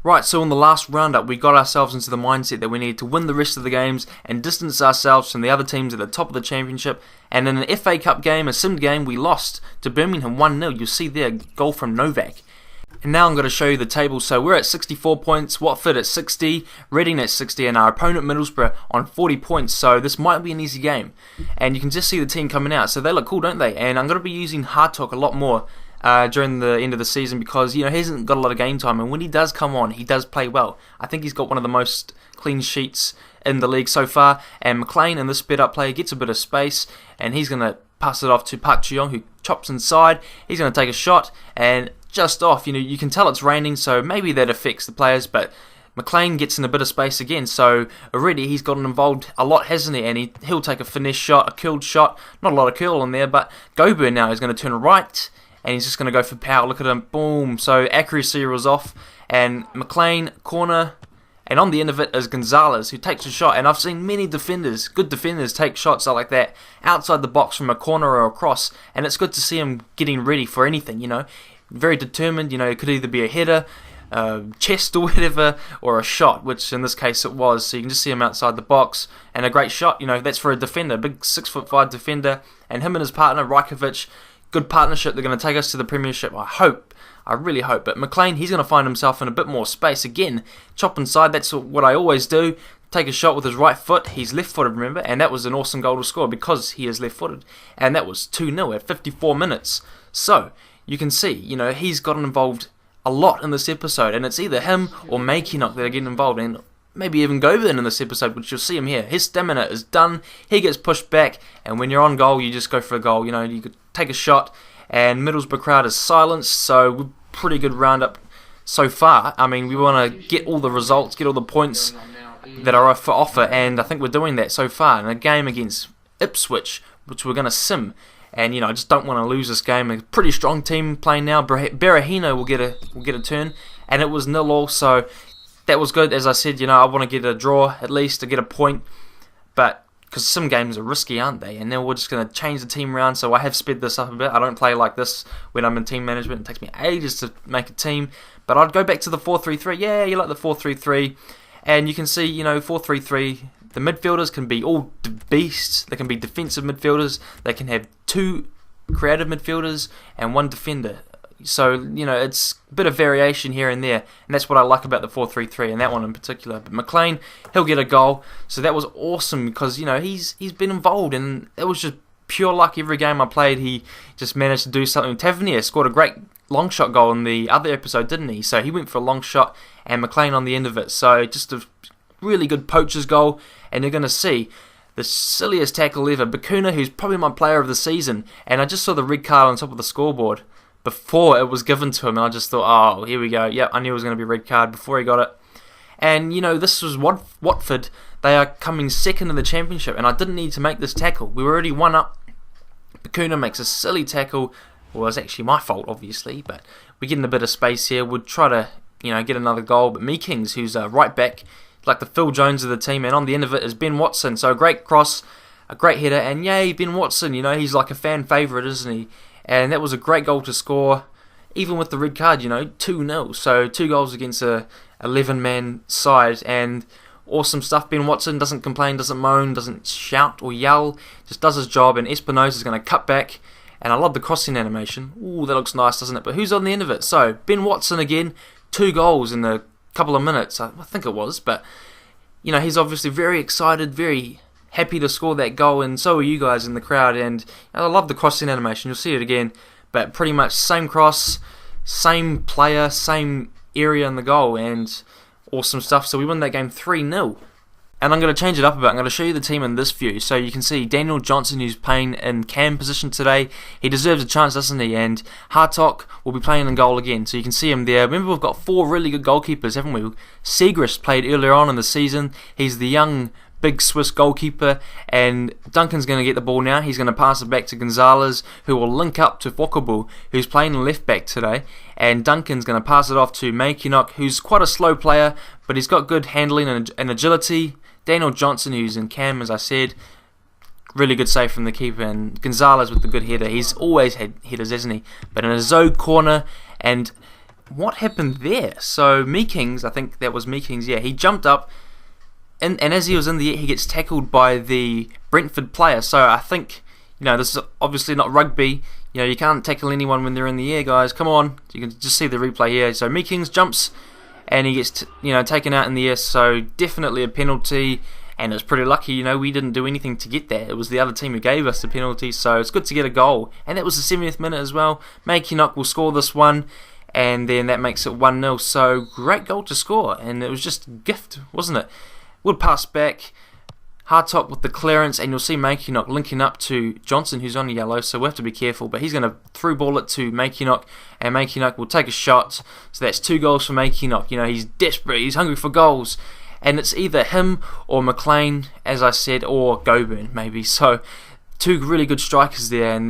Right, so in the last roundup, we got ourselves into the mindset that we needed to win the rest of the games and distance ourselves from the other teams at the top of the championship. And in an FA Cup game, a sim game, we lost to Birmingham 1-0. You'll see there, a goal from Novak. And now I'm going to show you the table. So we're at 64 points, Watford at 60, Reading at 60, and our opponent Middlesbrough on 40 points. So this might be an easy game. And you can just see the team coming out. So they look cool, don't they? And I'm going to be using Hardtalk a lot more during the end of the season because, he hasn't got a lot of game time, and when he does come on, he does play well. I think he's got one of the most clean sheets in the league so far, and McLean in this sped up play gets a bit of space, and he's going to pass it off to Park Ji-young, who chops inside. He's going to take a shot, and just off, you can tell it's raining, so maybe that affects the players, but McLean gets in a bit of space again, so already he's gotten involved a lot, hasn't he? And he'll take a finesse shot, a curled shot, not a lot of curl in there, but Goburn now is going to turn right, and he's just going to go for power. Look at him, boom. So accuracy was off, and McLean, corner, and on the end of it is Gonzalez, who takes a shot. And I've seen many defenders, good defenders, take shots like that outside the box from a corner or a cross, and it's good to see him getting ready for anything, Very determined, it could either be a header, chest or whatever, or a shot, which in this case it was. So you can just see him outside the box, and a great shot, that's for a defender, big 6'5" defender, and him and his partner, Rajkovic, good partnership. They're going to take us to the Premiership, I really hope. But McLean, he's going to find himself in a bit more space. Again, chop inside, that's what I always do. Take a shot with his right foot. He's left-footed, remember? And that was an awesome goal to score because he is left-footed. And that was 2-0 at 54 minutes. So, you can see, he's gotten involved a lot in this episode. And it's either him or Makinok that are getting involved. And maybe even Goburn in this episode, which you'll see him here. His stamina is done. He gets pushed back. And when you're on goal, you just go for a goal. You could take a shot. And Middlesbrough crowd is silenced. So, pretty good roundup so far. I mean, we want to get all the results, get all the points that are for offer, and I think we're doing that so far. In a game against Ipswich, which we're going to sim, and I just don't want to lose this game. A pretty strong team playing now. Berahino will get a turn, and it was 0-0, so that was good. As I said, I want to get a draw at least to get a point, but because some games are risky, aren't they? And then we're just going to change the team around, so I have sped this up a bit. I don't play like this when I'm in team management. It takes me ages to make a team, but I'd go back to the 4-3-3. Yeah, you like the 4-3-3, and you can see, 4-3-3, the midfielders can be all beasts. They can be defensive midfielders. They can have 2 creative midfielders and 1 defender. So, it's a bit of variation here and there, and that's what I like about the 4-3-3, and that one in particular. But McLean, he'll get a goal, so that was awesome because, he's been involved, and it was just pure luck. Every game I played, he just managed to do something. Tavernier scored a great long shot goal in the other episode, didn't he? So he went for a long shot, and McLean on the end of it. So just a really good poacher's goal, and you're going to see the silliest tackle ever. Bakuna, who's probably my player of the season, and I just saw the red card on top of the scoreboard before it was given to him, and I just thought, oh, here we go. Yep, I knew it was going to be a red card before he got it. And, this was Watford. They are coming second in the championship, and I didn't need to make this tackle. We were already 1 up. Bakuna makes a silly tackle. Well, it's actually my fault, obviously, but we're getting a bit of space here. We'd try to, get another goal, but Meekings, who's a right back, like the Phil Jones of the team, and on the end of it is Ben Watson. So a great cross, a great header, and yay, Ben Watson, he's like a fan favourite, isn't he? And that was a great goal to score, even with the red card, 2-0. So 2 goals against a 11-man side, and awesome stuff. Ben Watson doesn't complain, doesn't moan, doesn't shout or yell, just does his job, and Espinosa is going to cut back, and I love the crossing animation. Ooh, that looks nice, doesn't it? But who's on the end of it? So, Ben Watson again, 2 goals in a couple of minutes, I think it was, but, he's obviously very excited, very happy to score that goal, and so are you guys in the crowd, and I love the crossing animation. You'll see it again, but pretty much same cross, same player, same area in the goal, and awesome stuff. So we win that game 3-0. And I'm going to change it up a bit. I'm going to show you the team in this view. So you can see Daniel Johnson, who's playing in cam position today. He deserves a chance, doesn't he? And Hartok will be playing in goal again. So you can see him there. Remember, we've got 4 really good goalkeepers, haven't we? Segrist played earlier on in the season. He's the young, big Swiss goalkeeper. And Duncan's going to get the ball now. He's going to pass it back to Gonzalez, who will link up to Fokabu, who's playing left back today. And Duncan's going to pass it off to Makinok, who's quite a slow player, but he's got good handling and agility. Daniel Johnson, who's in cam, as I said, really good save from the keeper, and Gonzalez with the good header. He's always had headers, hasn't he? But in a zone corner, and what happened there? So Meekings, I think that was Meekings, yeah, he jumped up, and as he was in the air, he gets tackled by the Brentford player. So I think, this is obviously not rugby. You can't tackle anyone when they're in the air, guys. Come on. You can just see the replay here. So Meekings jumps, and he gets taken out in the air. So definitely a penalty, and it's pretty lucky. We didn't do anything to get that. It was the other team who gave us the penalty. So it's good to get a goal, and that was the 70th minute as well. Mackinock will score this one, and then that makes it 1-0. So great goal to score, and it was just a gift, wasn't it? Would pass back. Hartop with the clearance, and you'll see Mackinock linking up to Johnson, who's on yellow, so we'll have to be careful. But he's going to through ball it to Mackinock, and Mackinock will take a shot. So that's 2 goals for Mackinock. He's desperate, he's hungry for goals. And it's either him or McLean, as I said, or Goburn, maybe. So 2 really good strikers there, and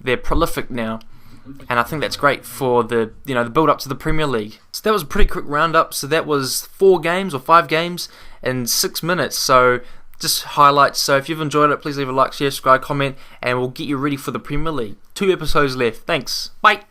they're prolific now. And I think that's great for the the build up to the Premier League. So that was a pretty quick roundup. So that was 4 games or 5 games in 6 minutes. So just highlights. So if you've enjoyed it, please leave a like, share, subscribe, comment, and we'll get you ready for the Premier League. 2 episodes left. Thanks. Bye.